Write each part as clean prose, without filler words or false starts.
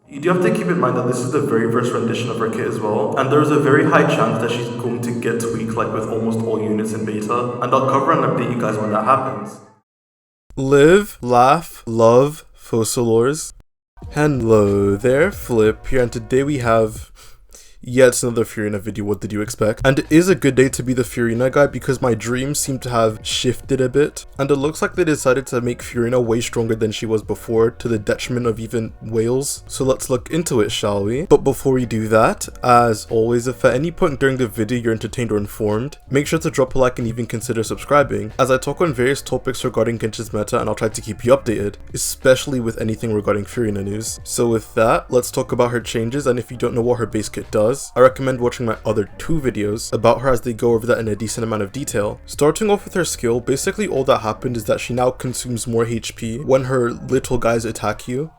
You do have to keep in mind that this is the very first rendition of her kit as well, and there's a very high chance that she's going to get tweaked like with almost all units in beta, and I'll cover and update you guys when that happens. Live, laugh, love, Fossilors. Hello there, Flip here, and today we have yet another Furina video. What did you expect? And it is a good day to be the Furina guy because my dreams seem to have shifted a bit, and it looks like they decided to make Furina way stronger than she was before, to the detriment of even Wales. So let's look into it, shall we? But before we do that, as always, if at any point during the video you're entertained or informed, make sure to drop a like and even consider subscribing, as I talk on various topics regarding Genshin's meta and I'll try to keep you updated, especially with anything regarding Furina news. So with that, let's talk about her changes, and if you don't know what her base kit does, I recommend watching my other 2 videos about her as they go over that in a decent amount of detail. Starting off with her skill, basically all that happened is that she now consumes more HP when her little guys attack you.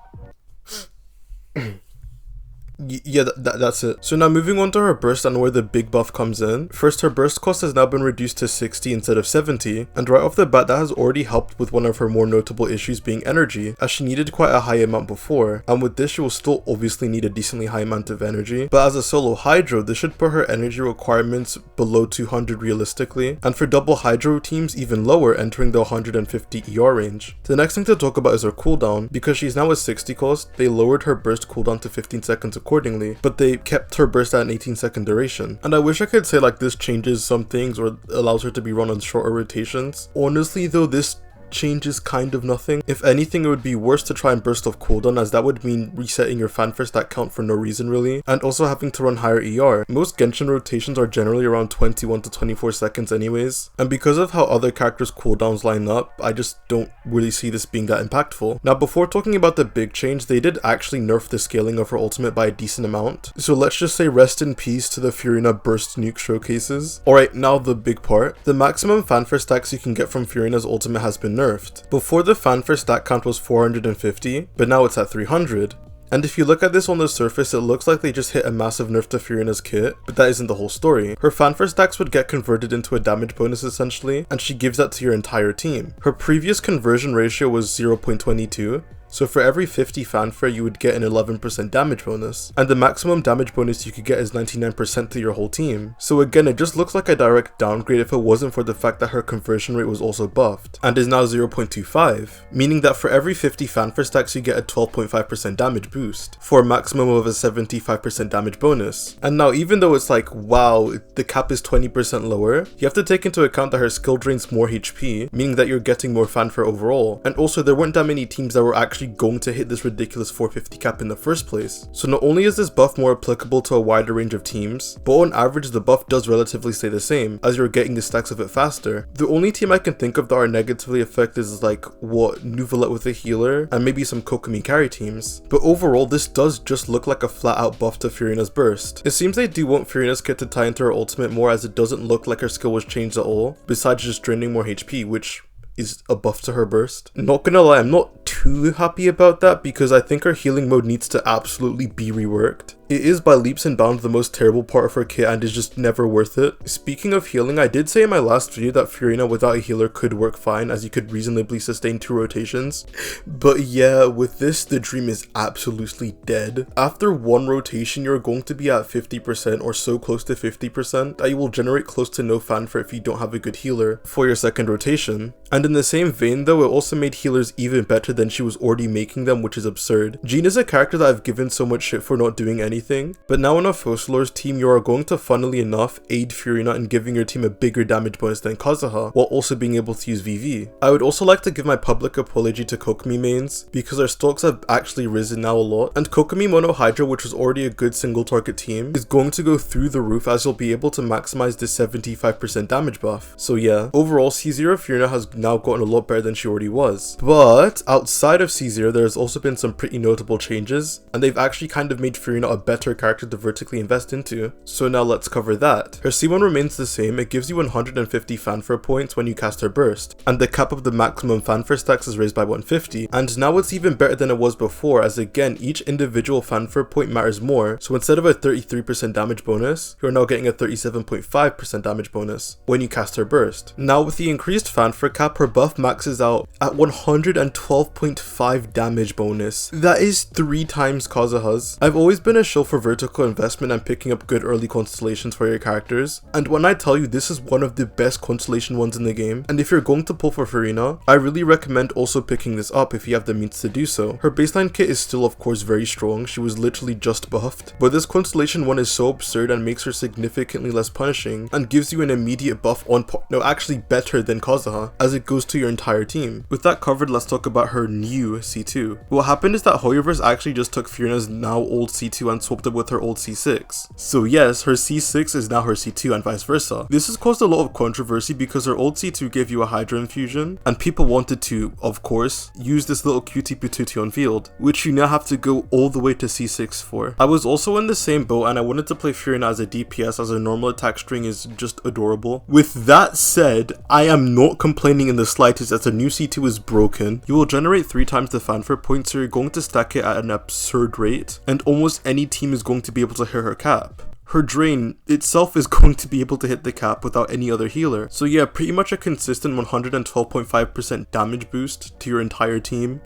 Yeah, that's it. So now moving on to her burst and where the big buff comes in. First, her burst cost has now been reduced to 60 instead of 70, and right off the bat that has already helped with one of her more notable issues being energy, as she needed quite a high amount before, and with this she will still obviously need a decently high amount of energy, but as a solo Hydro this should put her energy requirements below 200 realistically, and for double Hydro teams even lower, entering the 150 ER range. The next thing to talk about is her cooldown. Because she's now a 60 cost, they lowered her burst cooldown to 15 seconds accordingly, but they kept her burst at an 18-second duration. And I wish I could say like this changes some things or allows her to be run on shorter rotations. Honestly though, this changes kind of nothing. If anything, it would be worse to try and burst off cooldown, as that would mean resetting your fanfare stat count for no reason really, and also having to run higher ER. Most Genshin rotations are generally around 21 to 24 seconds anyways, and because of how other characters' cooldowns line up, I just don't really see this being that impactful. Now before talking about the big change, they did actually nerf the scaling of her ultimate by a decent amount, so let's just say rest in peace to the Furina burst nuke showcases. Alright, now the big part. The maximum fanfare stacks you can get from Furina's ultimate has been nerfed. Before, the fanfare stat count was 450, but now it's at 300. And if you look at this on the surface, it looks like they just hit a massive nerf to Furina's kit, but that isn't the whole story. Her fanfare stacks would get converted into a damage bonus essentially, and she gives that to your entire team. Her previous conversion ratio was 0.22, so for every 50 fanfare you would get an 11% damage bonus, and the maximum damage bonus you could get is 99% to your whole team. So again, it just looks like a direct downgrade if it wasn't for the fact that her conversion rate was also buffed, and is now 0.25, meaning that for every 50 fanfare stacks you get a 12.5% damage boost, for a maximum of a 75% damage bonus. And now even though it's like, wow, the cap is 20% lower, you have to take into account that her skill drains more HP, meaning that you're getting more fanfare overall, and also there weren't that many teams that were actually going to hit this ridiculous 450 cap in the first place. So not only is this buff more applicable to a wider range of teams, but on average the buff does relatively stay the same, as you're getting the stacks of it faster. The only team I can think of that are negatively affected is like, what, Nuvalet with a healer, and maybe some Kokomi carry teams. But overall, this does just look like a flat out buff to Furina's burst. It seems they do want Furina's kit to tie into her ultimate more, as it doesn't look like her skill was changed at all, besides just draining more HP, which is a buff to her burst. Not gonna lie, I'm not too happy about that because I think her healing mode needs to absolutely be reworked. It is by leaps and bounds the most terrible part of her kit and is just never worth it. Speaking of healing, I did say in my last video that Furina without a healer could work fine, as you could reasonably sustain 2 rotations. But yeah, with this, the dream is absolutely dead. After 1 rotation, you're going to be at 50% or so close to 50% that you will generate close to no fanfare if you don't have a good healer for your second rotation. And in the same vein though, it also made healers even better than she was already making them, which is absurd. Jean is a character that I've given so much shit for not doing anything, but now on a Fossilors team you are going to, funnily enough, aid Furina in giving your team a bigger damage bonus than Kazuha, while also being able to use VV. I would also like to give my public apology to Kokomi mains, because our stocks have actually risen now a lot, and Kokomi Mono Hydra, which was already a good single target team, is going to go through the roof as you'll be able to maximize this 75% damage buff. So yeah, overall C0 Furina has now gotten a lot better than she already was. But outside of C0, there has also been some pretty notable changes, and they've actually kind of made Furina a better character to vertically invest into. So now let's cover that. Her C1 remains the same, it gives you 150 fanfare points when you cast her burst, and the cap of the maximum fanfare stacks is raised by 150, and now it's even better than it was before, as again each individual fanfare point matters more, so instead of a 33% damage bonus, you're now getting a 37.5% damage bonus when you cast her burst. Now with the increased fanfare cap, her buff maxes out at 112.5 damage bonus. That is 3 times Kazuha's. I've always been a shill for vertical investment and picking up good early constellations for your characters, and when I tell you this is one of the best constellation ones in the game, and if you're going to pull for Furina, I really recommend also picking this up if you have the means to do so. Her baseline kit is still of course very strong, she was literally just buffed, but this constellation one is so absurd and makes her significantly less punishing and gives you an immediate buff on actually better than Kazuha, as it goes to your entire team. With that covered, let's talk about her new C2. What happened is that Hoyoverse actually just took Furina's now old C2 and swapped it with her old C6. So yes, her C6 is now her C2 and vice versa. This has caused a lot of controversy because her old C2 gave you a Hydra infusion, and people wanted to, of course, use this little cutie patootie on field, which you now have to go all the way to C6 for. I was also in the same boat and I wanted to play Furina as a DPS as her normal attack string is just adorable. With that said, I am not complaining in the slightest as her new C2 is broken. You will generate 3 times the fanfare points, so you're going to stack it at an absurd rate, and almost any team is going to be able to hit her cap. Her drain itself is going to be able to hit the cap without any other healer. So yeah, pretty much a consistent 112.5% damage boost to your entire team.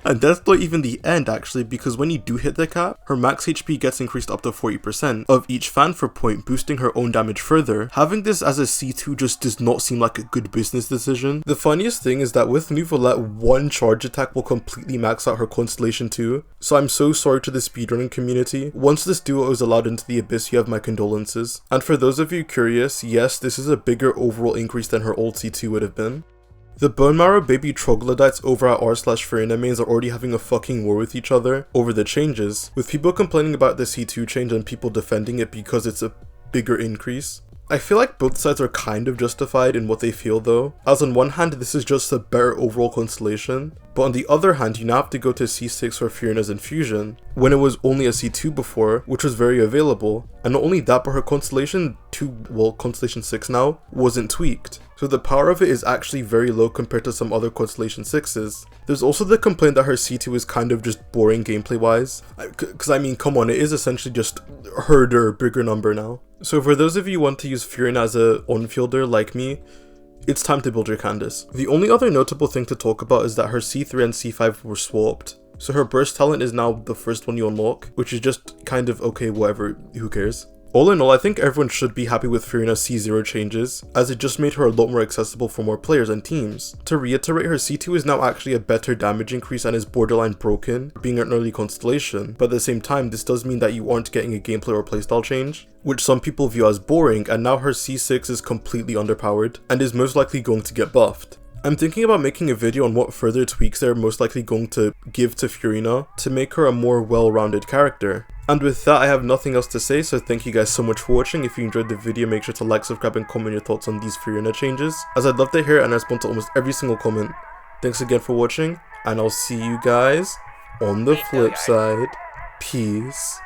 And that's not even the end actually, because when you do hit the cap, her max HP gets increased up to 40% of each fanfare point, boosting her own damage further. Having this as a C2 just does not seem like a good business decision. The funniest thing is that with New Valette, one charge attack will completely max out her Constellation too, so I'm so sorry to the speedrunning community. Once this duo is allowed into the Abyss, you have my condolences. And for those of you curious, yes, this is a bigger overall increase than her old C2 would have been. The Bone Marrow baby troglodytes over at r/Furina mains are already having a fucking war with each other over the changes, with people complaining about the C2 change and people defending it because it's a bigger increase. I feel like both sides are kind of justified in what they feel though, as on one hand this is just a better overall constellation, but on the other hand you now have to go to C6 for Furina's infusion, when it was only a C2 before, which was very available, and not only that but her Constellation 2, well Constellation 6 now, wasn't tweaked. So the power of it is actually very low compared to some other Constellation 6s. There's also the complaint that her C2 is kind of just boring gameplay wise, because I mean come on, it is essentially just herder bigger number now. So for those of you who want to use Furina as a on-fielder like me, it's time to build your Candace. The only other notable thing to talk about is that her C3 and C5 were swapped. So her burst talent is now the first one you unlock, which is just kind of okay, whatever, who cares. All in all, I think everyone should be happy with Furina's C0 changes, as it just made her a lot more accessible for more players and teams. To reiterate, her C2 is now actually a better damage increase and is borderline broken, being an early constellation, but at the same time this does mean that you aren't getting a gameplay or playstyle change, which some people view as boring, and now her C6 is completely underpowered, and is most likely going to get buffed. I'm thinking about making a video on what further tweaks they're most likely going to give to Furina to make her a more well-rounded character. And with that, I have nothing else to say, so thank you guys so much for watching. If you enjoyed the video, make sure to like, subscribe, and comment your thoughts on these Furina changes, as I'd love to hear it and respond to almost every single comment. Thanks again for watching, and I'll see you guys on the flip side. Peace.